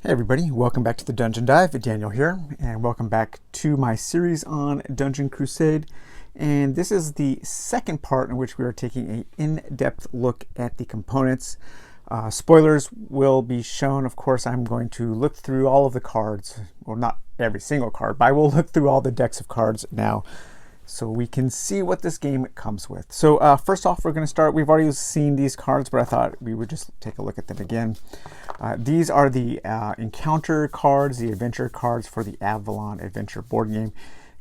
Hey everybody, welcome back to the Dungeon Dive. Daniel here, and welcome back to my series on Dungeon Crusade. And this is the second part in which we are taking an in-depth look at the components. Spoilers will be shown. Of course, I'm going to look through all of the cards. Well, not every single card, but I will look through all the decks of cards now, so we can see what this game comes with. So first off, we're going to start. We've already seen these cards, but I thought we would just take a look at them again. These are the encounter cards, the adventure cards for the Avalon Adventure board game.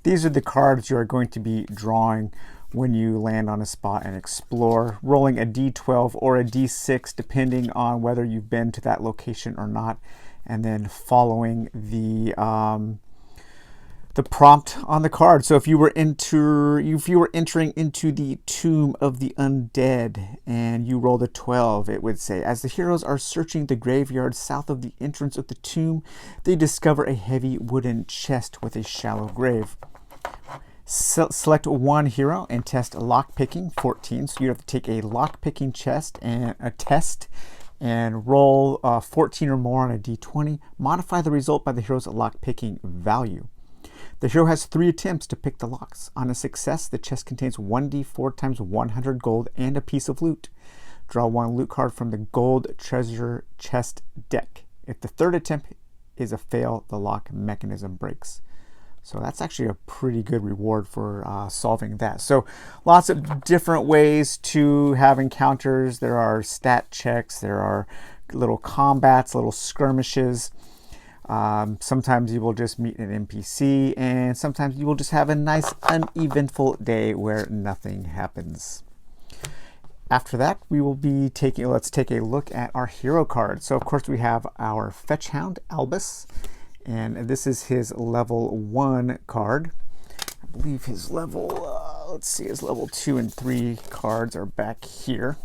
These are the cards you are going to be drawing when you land on a spot and explore, rolling a d12 or a d6 depending on whether you've been to that location or not, and then following the prompt on the card. So if you were entering into the Tomb of the Undead and you rolled a 12, it would say, as the heroes are searching the graveyard south of the entrance of the tomb, they discover a heavy wooden chest with a shallow grave. Select one hero and test lockpicking, 14. So you have to take a lockpicking chest and a test and roll 14 or more on a d20. Modify the result by the hero's lockpicking value. The hero has 3 attempts to pick the locks. On a success, the chest contains 1d4 times 100 gold and a piece of loot. Draw 1 loot card from the gold treasure chest deck. If the 3rd attempt is a fail, the lock mechanism breaks. So that's actually a pretty good reward for solving that. So lots of different ways to have encounters. There are stat checks, there are little combats, little skirmishes. Sometimes you will just meet an NPC, and sometimes you will just have a nice uneventful day where nothing happens. After that, we will be let's take a look at our hero card. So of course we have our Fetch Hound, Albus, and this is his level 1 card. I believe his level, let's see, his level 2 and 3 cards are back here.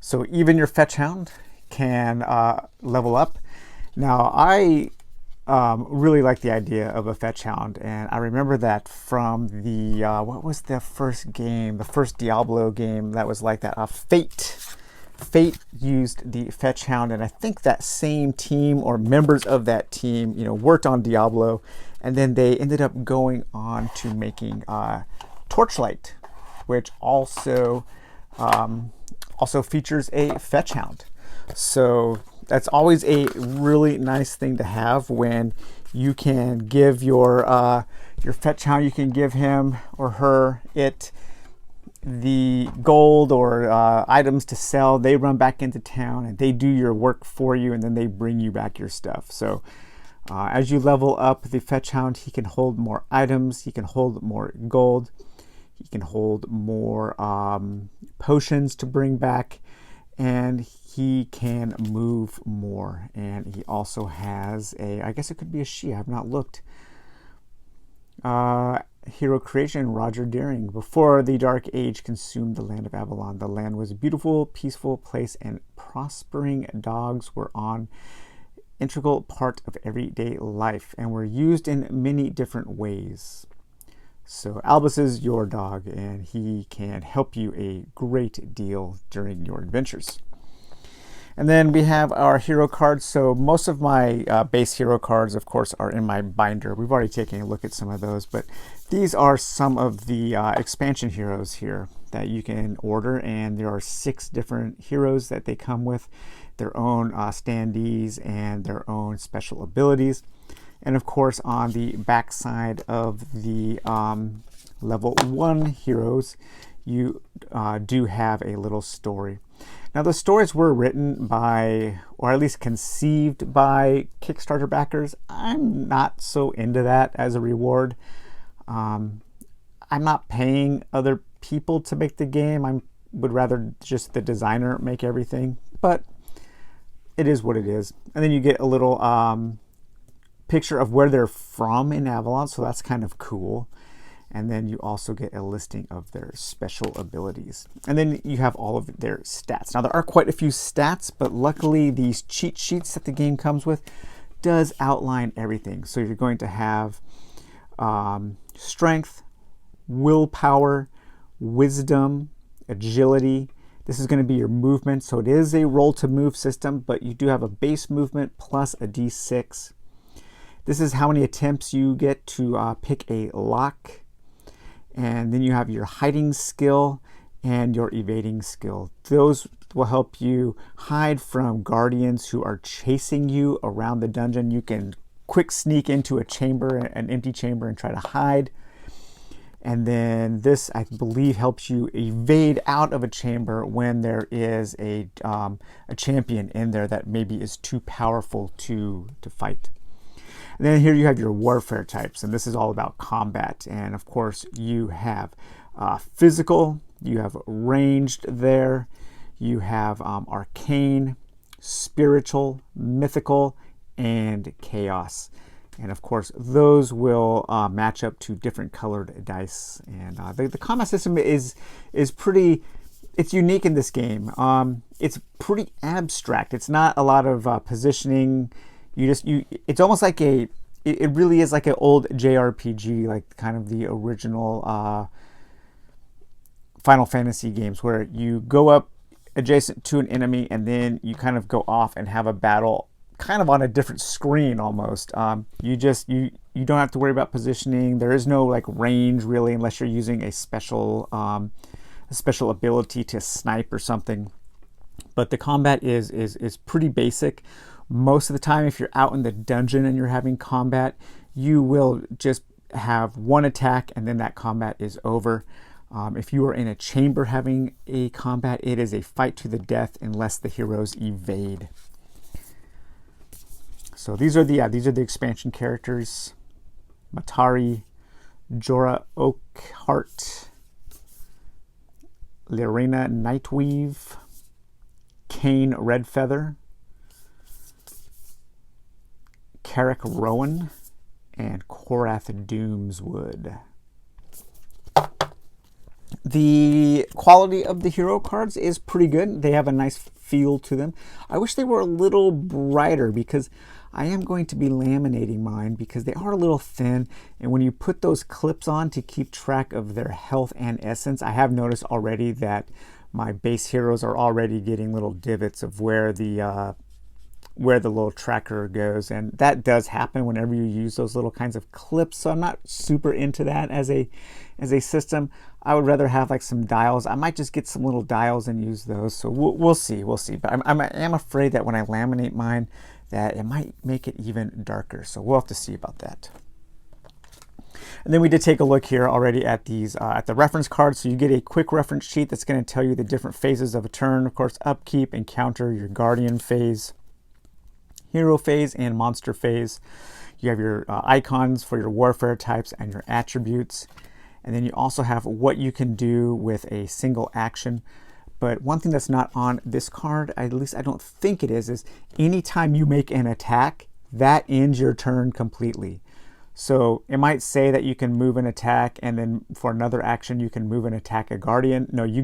So even your Fetch Hound can level up. Now I really like the idea of a Fetch Hound, and I remember that from the what was the first game, the first Diablo game that was like that, Fate used the Fetch Hound, and I think that same team or members of that team worked on Diablo, and then they ended up going on to making Torchlight, which also features a Fetch Hound. So that's always a really nice thing to have when you can give your Fetch Hound, you can give him or her the gold or items to sell. They run back into town and they do your work for you, and then they bring you back your stuff. So as you level up the Fetch Hound, he can hold more items, he can hold more gold, he can hold more potions to bring back, and he can move more. And he also has I guess it could be a she, I have not looked. Hero creation, Roger Deering. Before the Dark Age consumed the land of Avalon, the land was a beautiful, peaceful place, and prospering dogs were an integral part of everyday life and were used in many different ways. So Albus is your dog, and he can help you a great deal during your adventures. And then we have our hero cards. So most of my base hero cards, of course, are in my binder. We've already taken a look at some of those, but these are some of the expansion heroes here that you can order, and there are 6 different heroes that they come with, their own standees and their own special abilities. And of course, on the back side of the level 1 heroes, you do have a little story. Now, the stories were written by, or at least conceived by, Kickstarter backers. I'm not so into that as a reward. I'm not paying other people to make the game. I would rather just the designer make everything, but it is what it is. And then you get a little picture of where they're from in Avalon, so that's kind of cool. And then you also get a listing of their special abilities. And then you have all of their stats. Now, there are quite a few stats, but luckily these cheat sheets that the game comes with does outline everything. So you're going to have strength, willpower, wisdom, agility. This is going to be your movement. So it is a roll to move system, but you do have a base movement plus a d6. This is how many attempts you get to pick a lock. And then you have your hiding skill and your evading skill. Those will help you hide from guardians who are chasing you around the dungeon. You can quick sneak into a chamber, an empty chamber, and try to hide. And then this, I believe, helps you evade out of a chamber when there is a champion in there that maybe is too powerful to fight. And then here you have your warfare types, and this is all about combat. And of course, you have physical, you have ranged there, you have arcane, spiritual, mythical, and chaos. And of course, those will match up to different colored dice. And the combat system is pretty, it's unique in this game. It's pretty abstract. It's not a lot of positioning. It's almost like it really is like an old JRPG, like kind of the original Final Fantasy games, where you go up adjacent to an enemy and then you kind of go off and have a battle kind of on a different screen almost. You don't have to worry about positioning. There is no like range really, unless you're using a special ability to snipe or something. But the combat is pretty basic. Most of the time, if you're out in the dungeon and you're having combat, you will just have one attack and then that combat is over. If you are in a chamber having a combat, it is a fight to the death unless the heroes evade. So these are the expansion characters: Matari, Jorah Oakheart, Lyrena Nightweave, Kane Redfeather, Carrick Rowan, and Korath Doomswood. The quality of the hero cards is pretty good. They have a nice feel to them. I wish they were a little brighter, because I am going to be laminating mine because they are a little thin. And when you put those clips on to keep track of their health and essence, I have noticed already that my base heroes are already getting little divots of where the little tracker goes, and that does happen whenever you use those little kinds of clips. So I'm not super into that as a system. I would rather have like some dials. I might just get some little dials and use those. So we'll see. But I am afraid that when I laminate mine, that it might make it even darker. So we'll have to see about that. And then we did take a look here already at these at the reference cards. So you get a quick reference sheet that's going to tell you the different phases of a turn. Of course, upkeep, encounter, your guardian phase, hero phase, and monster phase. You have your icons for your warfare types and your attributes. And then you also have what you can do with a single action. But one thing that's not on this card, at least I don't think it is anytime you make an attack, that ends your turn completely. So it might say that you can move an attack, and then for another action you can move and attack a guardian. No, you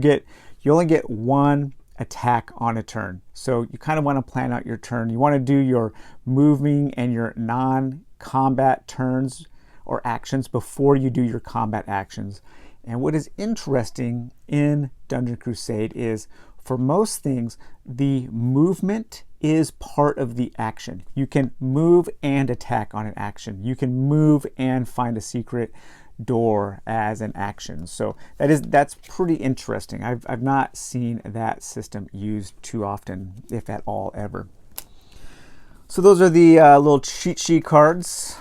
only get one attack on a turn. So you kind of want to plan out your turn. You want to do your moving and your non-combat turns or actions before you do your combat actions. And what is interesting in Dungeon Crusade is, for most things, the movement is part of the action. You can move and attack on an action. You can move and find a secret door as an action. So that's pretty interesting. I've not seen that system used too often, if at all ever. So those are the little cheat sheet cards.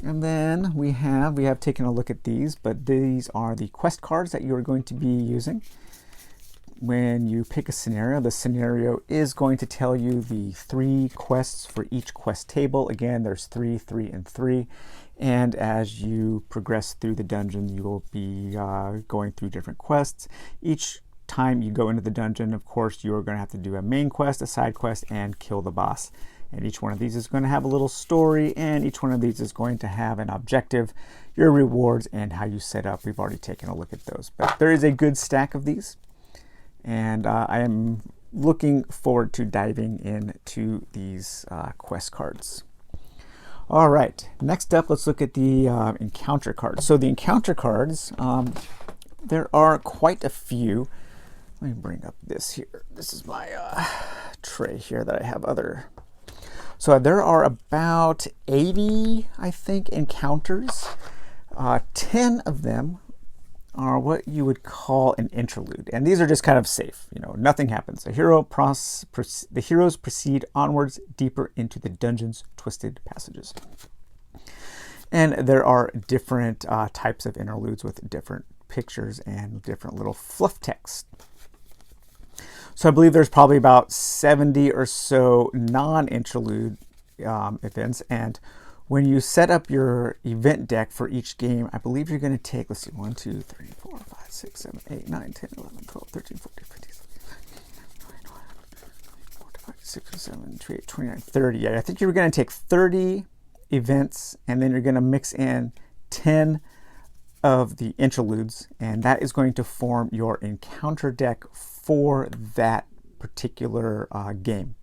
And then we have taken a look at these, but these are the quest cards that you're going to be using. When you pick a scenario, the scenario is going to tell you the 3 quests for each quest table. Again, there's 3, 3, and 3. And as you progress through the dungeon, you will be going through different quests. Each time you go into the dungeon, of course, you're going to have to do a main quest, a side quest, and kill the boss. And each one of these is going to have a little story, and each one of these is going to have an objective, your rewards, and how you set up. We've already taken a look at those. But there is a good stack of these, and I am looking forward to diving into these quest cards. All right, next up, let's look at the encounter cards. So the encounter cards, there are quite a few. Let me bring up this here. This is my tray here that I have other. So there are about 80, I think, encounters. 10 of them are what you would call an interlude, and these are just kind of safe. You know, nothing happens. The heroes proceed onwards deeper into the dungeon's twisted passages. And there are different types of interludes with different pictures and different little fluff text. So I believe there's probably about 70 or so non-interlude events, and when you set up your event deck for each game, I believe you're going to take, let's see, 1, 2, 3, 4, 5, 6, 7, 8, 9, 10, 11, 12, 13, 14, 15, 16, 17, 28, 29, 30. Yeah, I think you're going to take 30 events, and then you're going to mix in 10 of the interludes, and that is going to form your encounter deck for that particular game.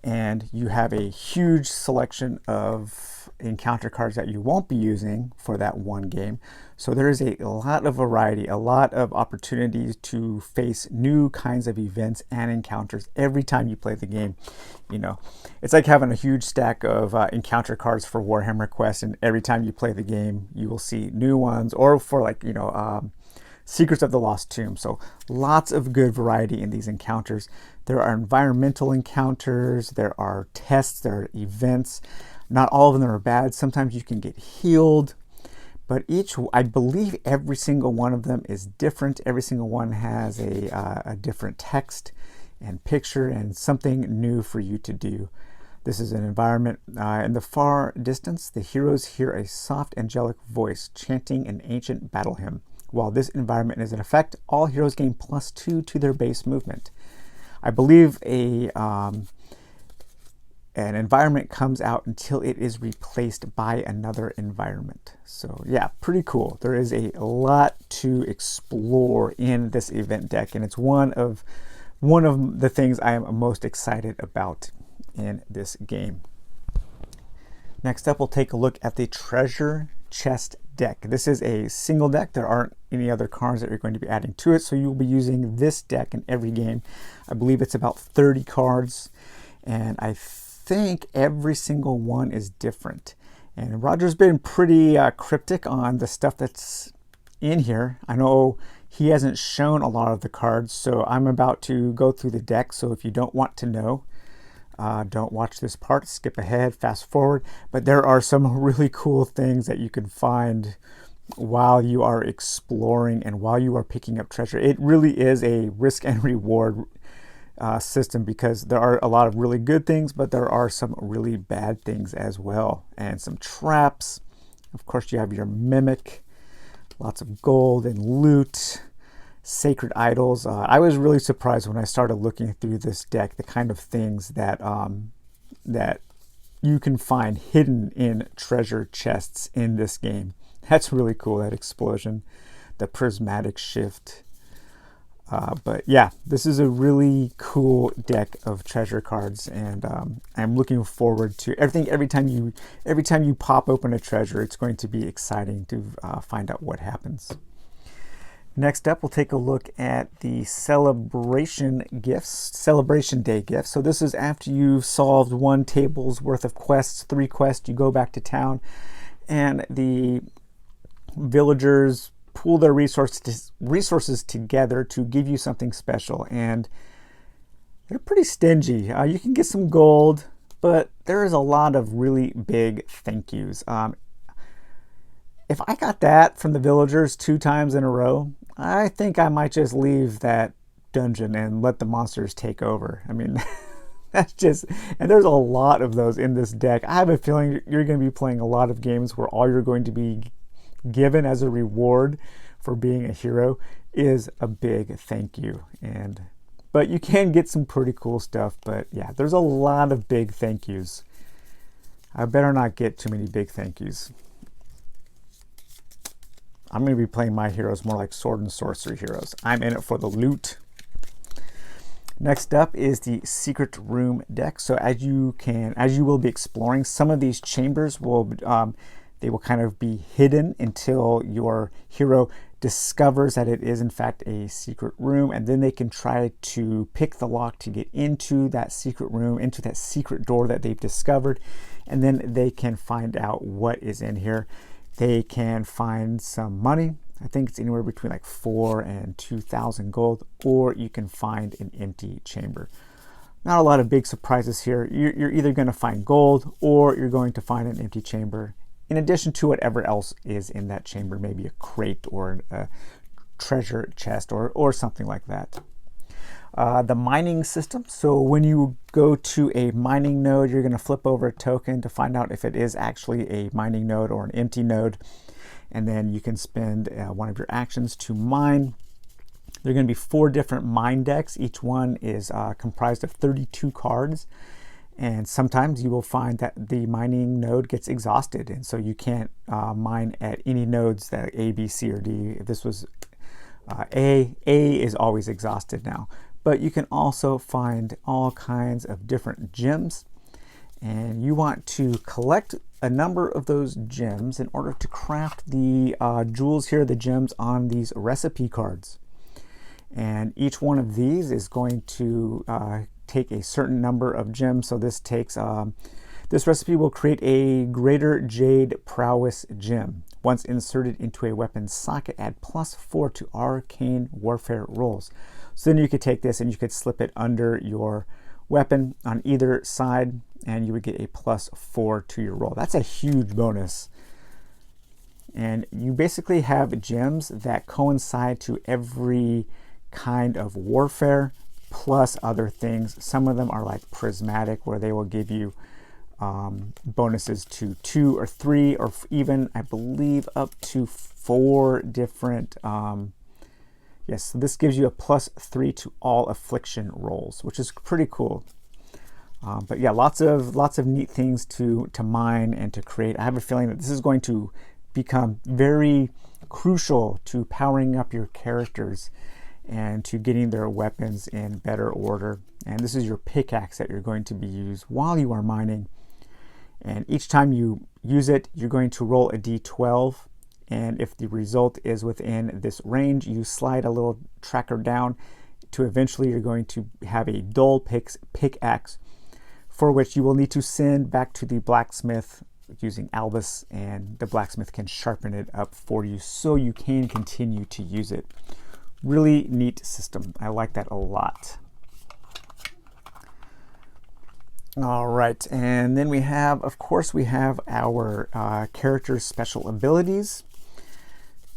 And you have a huge selection of encounter cards that you won't be using for that one game. So there is a lot of variety, a lot of opportunities to face new kinds of events and encounters every time you play the game. You know, it's like having a huge stack of encounter cards for Warhammer Quest, and every time you play the game, you will see new ones, or for like, you know, Secrets of the Lost Tomb. So lots of good variety in these encounters. There are environmental encounters, there are tests, there are events. Not all of them are bad. Sometimes you can get healed, but I believe every single one of them is different. Every single one has a different text and picture and something new for you to do. This is an environment. In the far distance, the heroes hear a soft angelic voice chanting an ancient battle hymn. While this environment is in effect, all heroes gain +2 to their base movement. I believe an environment comes out until it is replaced by another environment. So yeah, pretty cool. There is a lot to explore in this event deck, and it's one of the things I am most excited about in this game. Next up, we'll take a look at the treasure chest deck. This is a single deck. There aren't any other cards that you're going to be adding to it, so you'll be using this deck in every game. I believe it's about 30 cards, and I think every single one is different. And Roger's been pretty cryptic on the stuff that's in here. I know he hasn't shown a lot of the cards, so I'm about to go through the deck. So if you don't want to know, don't watch this part, skip ahead, fast forward. But there are some really cool things that you can find while you are exploring and while you are picking up treasure. It really is a risk and reward system, because there are a lot of really good things, but there are some really bad things as well, and some traps. Of course, you have your mimic, lots of gold and loot, sacred idols. I was really surprised when I started looking through this deck, the kind of things that that you can find hidden in treasure chests in this game. That's really cool, that explosion, the prismatic shift. But yeah, this is a really cool deck of treasure cards, and I'm looking forward to everything. Every time you pop open a treasure, it's going to be exciting to find out what happens. Next up, we'll take a look at the celebration day gifts. So this is after you've solved 1 table's worth of quests, 3 quests. You go back to town, and the villagers pool their resources together to give you something special, and they're pretty stingy. You can get some gold, but there is a lot of really big thank yous. If I got that from the villagers 2 times in a row, I think I might just leave that dungeon and let the monsters take over. I mean, that's just, and there's a lot of those in this deck. I have a feeling you're going to be playing a lot of games where all you're going to be given as a reward for being a hero is a big thank you. But you can get some pretty cool stuff. But yeah, there's a lot of big thank yous. I better not get too many big thank yous. I'm going to be playing my heroes more like sword and sorcery heroes. I'm in it for the loot. Next up is the secret room deck. So as you will be exploring, some of these chambers will they will kind of be hidden until your hero discovers that it is in fact a secret room, and then they can try to pick the lock to get into that secret room, into that secret door that they've discovered, and then they can find out what is in here. They can find some money. I think it's anywhere between like 4 and 2,000 gold, or you can find an empty chamber. Not a lot of big surprises here. You're either going to find gold or you're going to find an empty chamber, in addition to whatever else is in that chamber, maybe a crate or a treasure chest or something like that. The mining system. So when you go to a mining node, you're going to flip over a token to find out if it is actually a mining node or an empty node. And then you can spend one of your actions to mine. There are going to be 4 different mine decks. Each one is comprised of 32 cards. And sometimes you will find that the mining node gets exhausted, and so you can't mine at any nodes that A, B, C, or D. If this was A is always exhausted now. But you can also find all kinds of different gems, and you want to collect a number of those gems in order to craft the jewels here, the gems on these recipe cards. And each one of these is going to take a certain number of gems. So this takes this recipe will create a greater jade prowess gem. Once inserted into a weapon socket, add +4 to arcane warfare rolls. So then you could take this and you could slip it under your weapon on either side, and you would get a +4 to your roll. That's a huge bonus. And you basically have gems that coincide to every kind of warfare, plus other things. Some of them are like prismatic, where they will give you bonuses to 2 or 3 or even, I believe, up to 4 different yes, so this gives you a +3 to all affliction rolls, which is pretty cool. But yeah, lots of neat things to mine and to create. I have a feeling that this is going to become very crucial to powering up your characters and to getting their weapons in better order. And this is your pickaxe that you're going to be used while you are mining. And each time you use it, you're going to roll a d12. And if the result is within this range, you slide a little tracker down to eventually you're going to have a dull pickaxe, for which you will need to send back to the blacksmith using Albus, and the blacksmith can sharpen it up for you so you can continue to use it. Really neat system. I like that a lot. All right, and then we have, of course, we have our character's special abilities.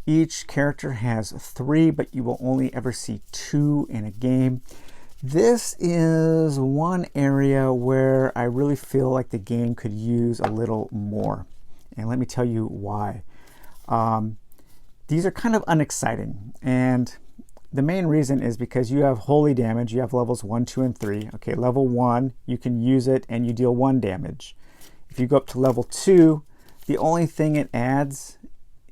Each character has 3, but you will only ever see 2 in a game. This is one area where I really feel like the game could use a little more. And let me tell you why. These are kind of unexciting. And the main reason is because you have holy damage. You have levels 1, 2, and 3. Okay, level 1, you can use it and you deal 1 damage. If you go up to level 2, the only thing it adds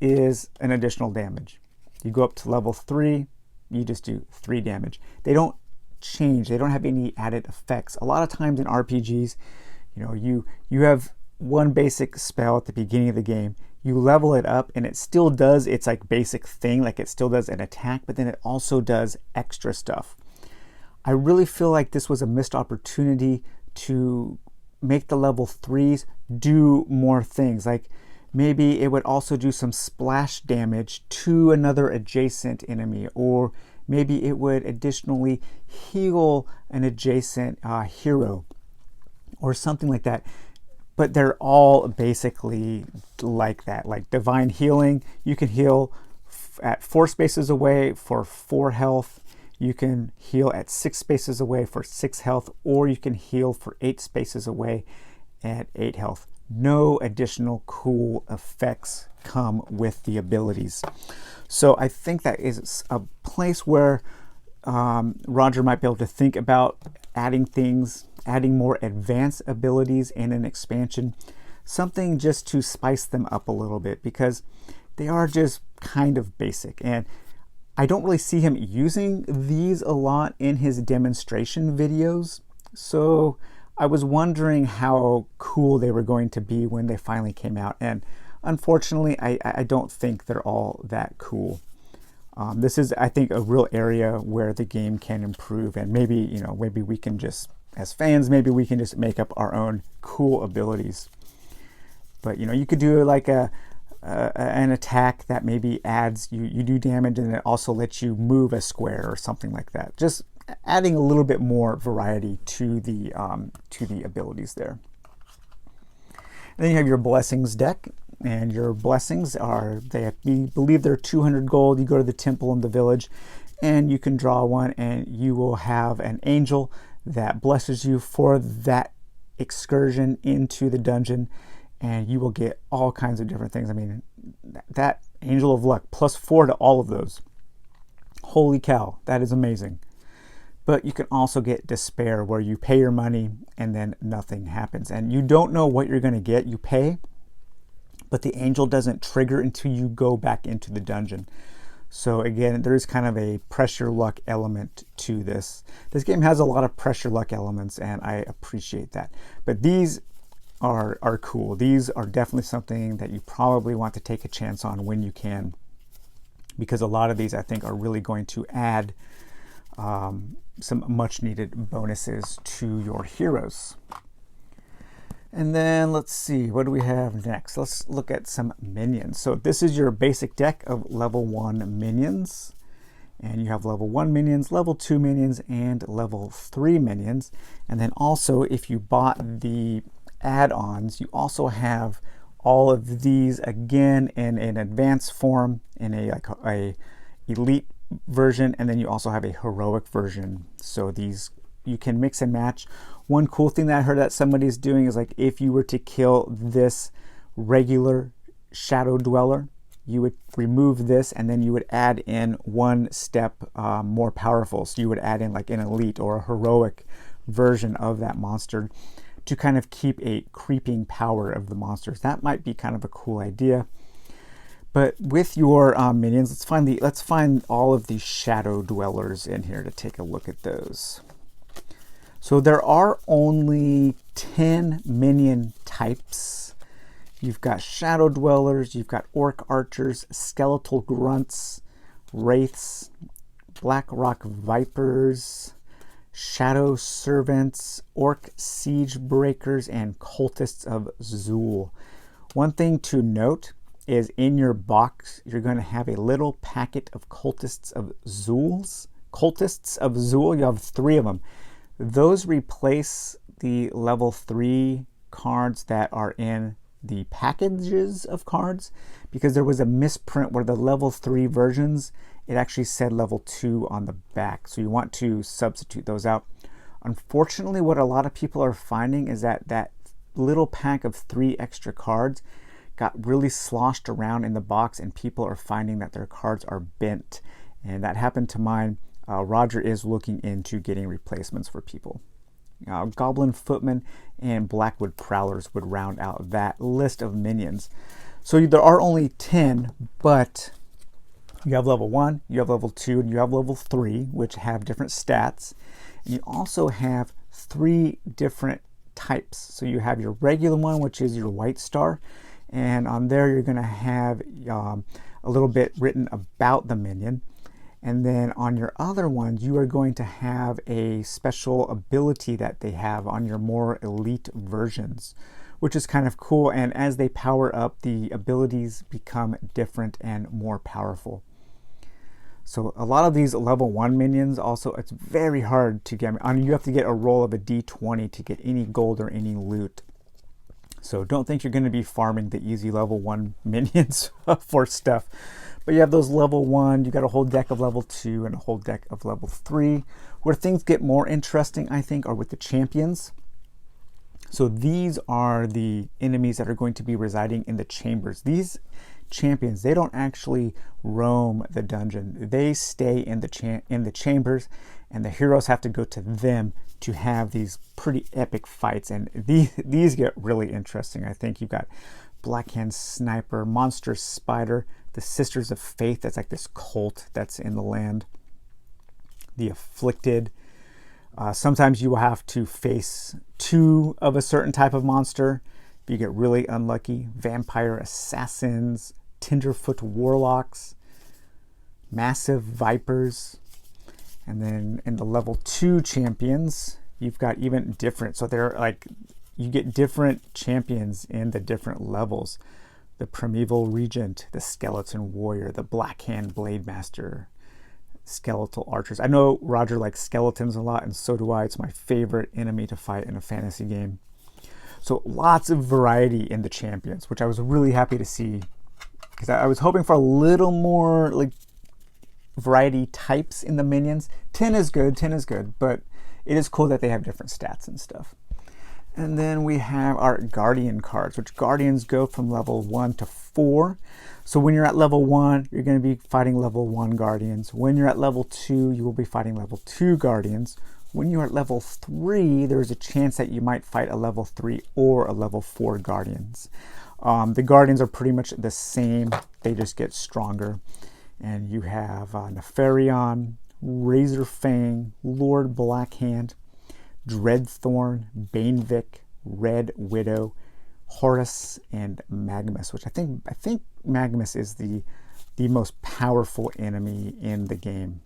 is an additional damage. You go up to level 3, you just do 3 damage. They don't change. They don't have any added effects. A lot of times in RPGs, you know, you have one basic spell at the beginning of the game. You level it up and it still does its like basic thing, like it still does an attack, but then it also does extra stuff. I really feel like this was a missed opportunity to make the level 3s do more things. Like maybe it would also do some splash damage to another adjacent enemy, or maybe it would additionally heal an adjacent hero or something like that. But they're all basically like that. Like divine healing, you can heal at 4 spaces away for 4 health. You can heal at 6 spaces away for 6 health, or you can heal for 8 spaces away at 8 health. No additional cool effects come with the abilities. So I think that is a place where Roger might be able to think about adding things, adding more advanced abilities in an expansion, something just to spice them up a little bit, because they are just kind of basic. And I don't really see him using these a lot in his demonstration videos. So I was wondering how cool they were going to be when they finally came out. And unfortunately, I don't think they're all that cool. This is, I think, a real area where the game can improve, and maybe, maybe we can just, as fans, maybe we can just make up our own cool abilities. But you could do like an attack that maybe adds, you do damage, and it also lets you move a square or something like that. Just adding a little bit more variety to the abilities there. And then you have your blessings deck, and your blessings are, we believe they're 200 gold. You go to the temple in the village, and you can draw one, and you will have an angel that blesses you for that excursion into the dungeon, and you will get all kinds of different things. I mean, that angel of luck, +4 to all of those. Holy cow, that is amazing. But you can also get despair, where you pay your money and then nothing happens. And you don't know what you're going to get. You pay, but the angel doesn't trigger until you go back into the dungeon. So again, there is kind of a pressure luck element to this. This game has a lot of pressure luck elements, and I appreciate that. But these are cool. These are definitely something that you probably want to take a chance on when you can, because a lot of these, I think, are really going to add some much needed bonuses to your heroes. And then let's see, what do we have next? Let's look at some minions. So this is your basic deck of level 1 minions, and you have level 1 minions, level 2 minions, and level 3 minions. And then also, if you bought the add-ons, you also have all of these again in an advanced form, in a elite version, and then you also have a heroic version. So these you can mix and match. One cool thing that I heard that somebody's doing is, like, if you were to kill this regular shadow dweller, you would remove this, and then you would add in one step more powerful. So you would add in like an elite or a heroic version of that monster to kind of keep a creeping power of the monsters. That might be kind of a cool idea. But with your minions, let's find all of these shadow dwellers in here to take a look at those. So there are only 10 minion types. You've got shadow dwellers, you've got orc archers, skeletal grunts, wraiths, black rock vipers, shadow servants, orc siege breakers, and cultists of Zool. One thing to note is, in your box, you're going to have a little packet of cultists of Zool. You have 3 of them. Those replace the level 3 cards that are in the packages of cards, because there was a misprint where the level 3 versions, it actually said level 2 on the back. So you want to substitute those out. Unfortunately, what a lot of people are finding is that that little pack of 3 extra cards got really sloshed around in the box, and people are finding that their cards are bent. And that happened to mine. Roger is looking into getting replacements for people. Goblin Footmen and Blackwood Prowlers would round out that list of minions. So there are only 10, but you have level 1, you have level 2, and you have level 3, which have different stats. And you also have 3 different types. So you have your regular one, which is your white star, and on there you're going to have a little bit written about the minion. And then on your other ones, you are going to have a special ability that they have on your more elite versions, which is kind of cool. And as they power up, the abilities become different and more powerful. So a lot of these level 1 minions also, it's very hard to get. You have to get a roll of a d20 to get any gold or any loot. So don't think you're going to be farming the easy level 1 minions for stuff. But you have those level 1, you got a whole deck of level 2 and a whole deck of level 3. Where things get more interesting, I think, are with the champions. So these are the enemies that are going to be residing in the chambers. These champions, they don't actually roam the dungeon. They stay in the chambers, and the heroes have to go to them to have these pretty epic fights. And these get really interesting. I think you've got Blackhand Sniper, Monster Spider, the Sisters of Faith, that's like this cult that's in the land, the Afflicted. Sometimes you will have to face 2 of a certain type of monster if you get really unlucky. Vampire Assassins, Tenderfoot Warlocks, massive vipers. And then in the level 2 champions, you've got even different. So they're like, you get different champions in the different levels. The Primeval Regent, the Skeleton Warrior, the Blackhand Blade Master, Skeletal Archers. I know Roger likes skeletons a lot, and so do I. It's my favorite enemy to fight in a fantasy game. So lots of variety in the champions, which I was really happy to see, because I was hoping for a little more like variety types in the minions. 10 is good, but it is cool that they have different stats and stuff. And then we have our Guardian cards, which Guardians go from level 1 to 4. So when you're at level 1, you're going to be fighting level 1 Guardians. When you're at level 2, you will be fighting level 2 Guardians. When you're at level 3, there's a chance that you might fight a level 3 or a level 4 Guardians. The Guardians are pretty much the same, they just get stronger. And you have Nefarion, Razorfang, Lord Blackhand, Dreadthorn, Banevic, Red Widow, Horus, and Magmus, which I think Magmus is the most powerful enemy in the game.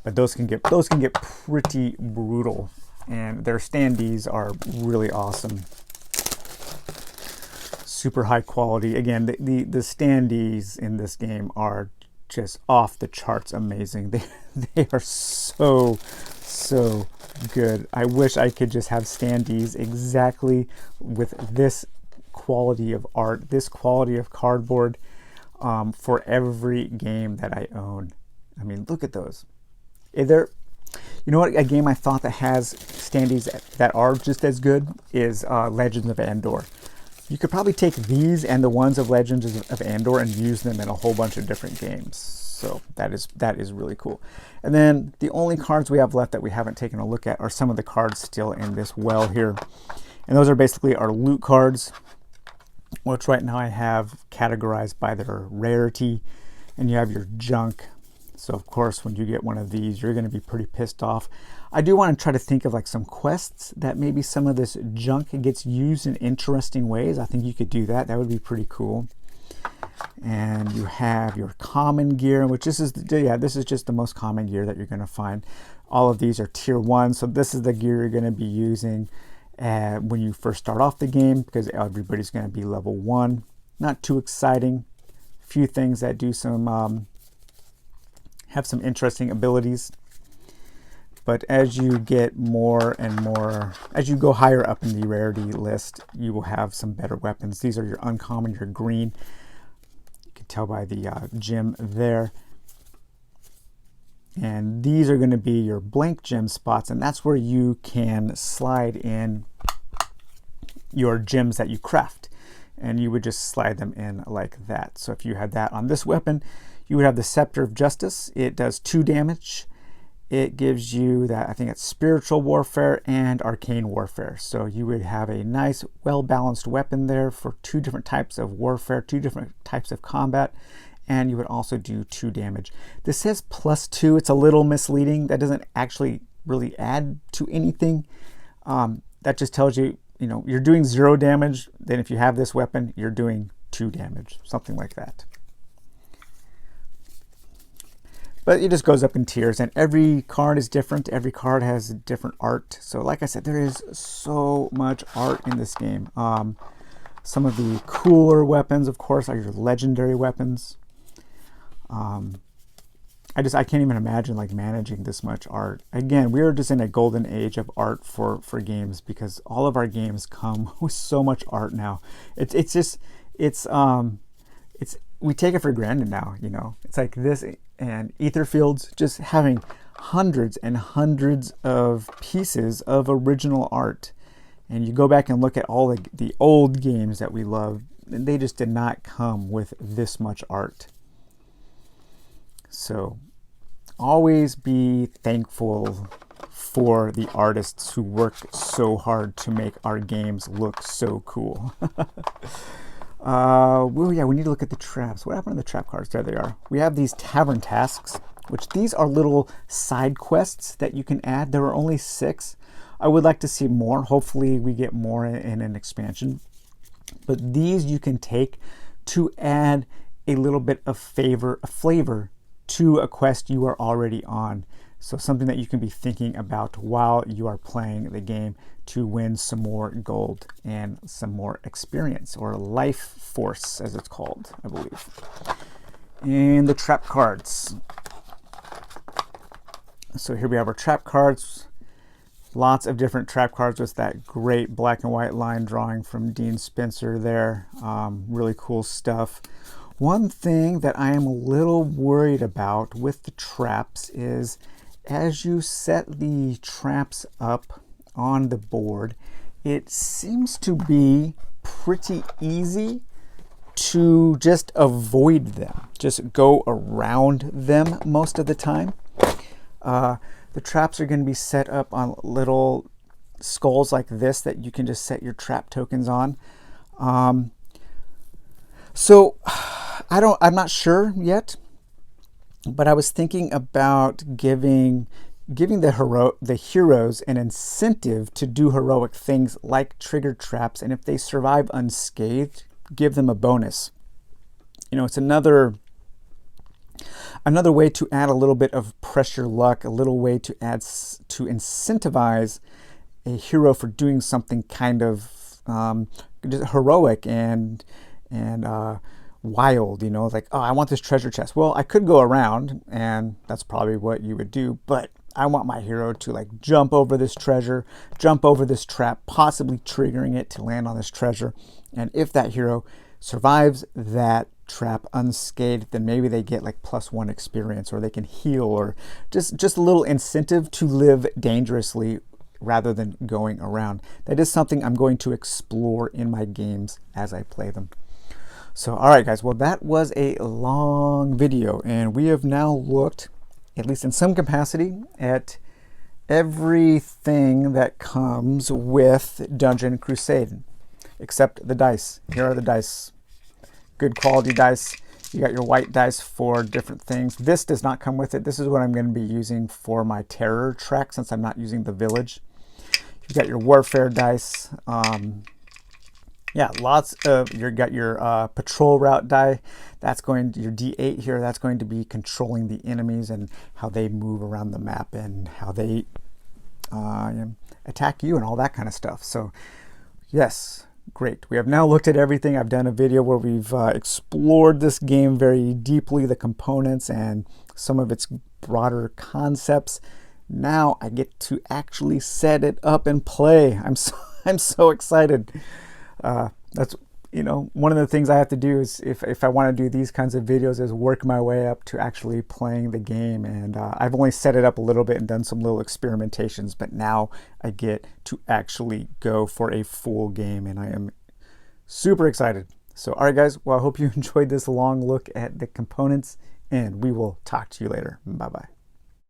But those can get pretty brutal, and their standees are really awesome. Super high quality. Again, the standees in this game are just off the charts amazing. They are so good. I wish I could just have standees exactly with this quality of art, this quality of cardboard, for every game that I own. I mean, look at those. You know what? A game I thought that has standees that are just as good is Legends of Andor. You could probably take these and the ones of Legends of Andor and use them in a whole bunch of different games. So that is really cool. And then the only cards we have left that we haven't taken a look at are some of the cards still in this well here. And those are basically our loot cards, which right now I have categorized by their rarity. And you have your junk. So of course, when you get one of these, you're going to be pretty pissed off. I do want to try to think of like some quests that maybe some of this junk gets used in interesting ways. I think you could do that. That would be pretty cool. And you have your common gear, which this is just the most common gear that you're going to find. All of these are tier 1, so this is the gear you're going to be using when you first start off the game, because everybody's going to be level 1. Not too exciting. A few things that do some have some interesting abilities. But as you get more and more, as you go higher up in the rarity list, you will have some better weapons. These are your uncommon, your green. You can tell by the gem there. And these are going to be your blank gem spots, and that's where you can slide in your gems that you craft. And you would just slide them in like that. So if you had that on this weapon, you would have the Scepter of Justice. It does 2 damage. It gives you that, I think it's spiritual warfare and arcane warfare. So you would have a nice, well-balanced weapon there for 2 different types of warfare, 2 different types of combat, and you would also do 2 damage. This says +2. It's a little misleading. That doesn't actually really add to anything. That just tells you, you know, you're doing 0 damage. Then if you have this weapon, you're doing 2 damage, something like that. But it just goes up in tiers, and every card is different. Every card has different art. So like I said, there is so much art in this game. Some of the cooler weapons, of course, are your legendary weapons. I can't even imagine like managing this much art. Again, we are just in a golden age of art for games, because all of our games come with so much art now. We take it for granted now, you know. It's like this and Etherfields just having hundreds and hundreds of pieces of original art. And you go back and look at all the old games that we love, and they just did not come with this much art. So always be thankful for the artists who work so hard to make our games look so cool. Well, yeah, we need to look at the traps. What happened to the trap cards? There they are. We have these Tavern tasks, which these are little side quests that you can add. There are only 6. I would like to see more. Hopefully we get more in an expansion. But these you can take to add a little bit of flavor to a quest you are already on. So something that you can be thinking about while you are playing the game to win some more gold and some more experience, or life force as it's called, I believe. And the trap cards. So here we have our trap cards. Lots of different trap cards with that great black and white line drawing from Dean Spencer there. Really cool stuff. One thing that I am a little worried about with the traps is as you set the traps up on the board, it seems to be pretty easy to just avoid them, just go around them most of the time. The traps are going to be set up on little skulls like this that you can just set your trap tokens on. So I'm not sure yet, but I was thinking about giving the heroes an incentive to do heroic things like trigger traps, and if they survive unscathed, give them a bonus. You know, it's another way to add a little bit of pressure luck, a little way to incentivize a hero for doing something kind of heroic and wild, you know, like, oh, I want this treasure chest. Well, I could go around, and that's probably what you would do, but I want my hero to like jump over this treasure, jump over this trap, possibly triggering it to land on this treasure. And if that hero survives that trap unscathed, then maybe they get like +1 experience, or they can heal, or just a little incentive to live dangerously rather than going around. That is something I'm going to explore in my games as I play them. So, all right, guys, well, that was a long video, and we have now looked, at least in some capacity, at everything that comes with Dungeon Crusade, except the dice. Here are the dice. Good quality dice. You got your white dice for different things. This does not come with it. This is what I'm going to be using for my terror track, since I'm not using the village. You got your warfare dice. Yeah, lots of, you got your patrol route die. That's going to, your D8 here, that's going to be controlling the enemies and how they move around the map and how they attack you and all that kind of stuff. So yes, great. We have now looked at everything. I've done a video where we've explored this game very deeply, the components and some of its broader concepts. Now I get to actually set it up and play. I'm so excited. That's, you know, one of the things I have to do is, if I want to do these kinds of videos, is work my way up to actually playing the game. And I've only set it up a little bit and done some little experimentations, but now I get to actually go for a full game, and I am super excited. So, all right, guys, well, I hope you enjoyed this long look at the components, and we will talk to you later. Bye-bye.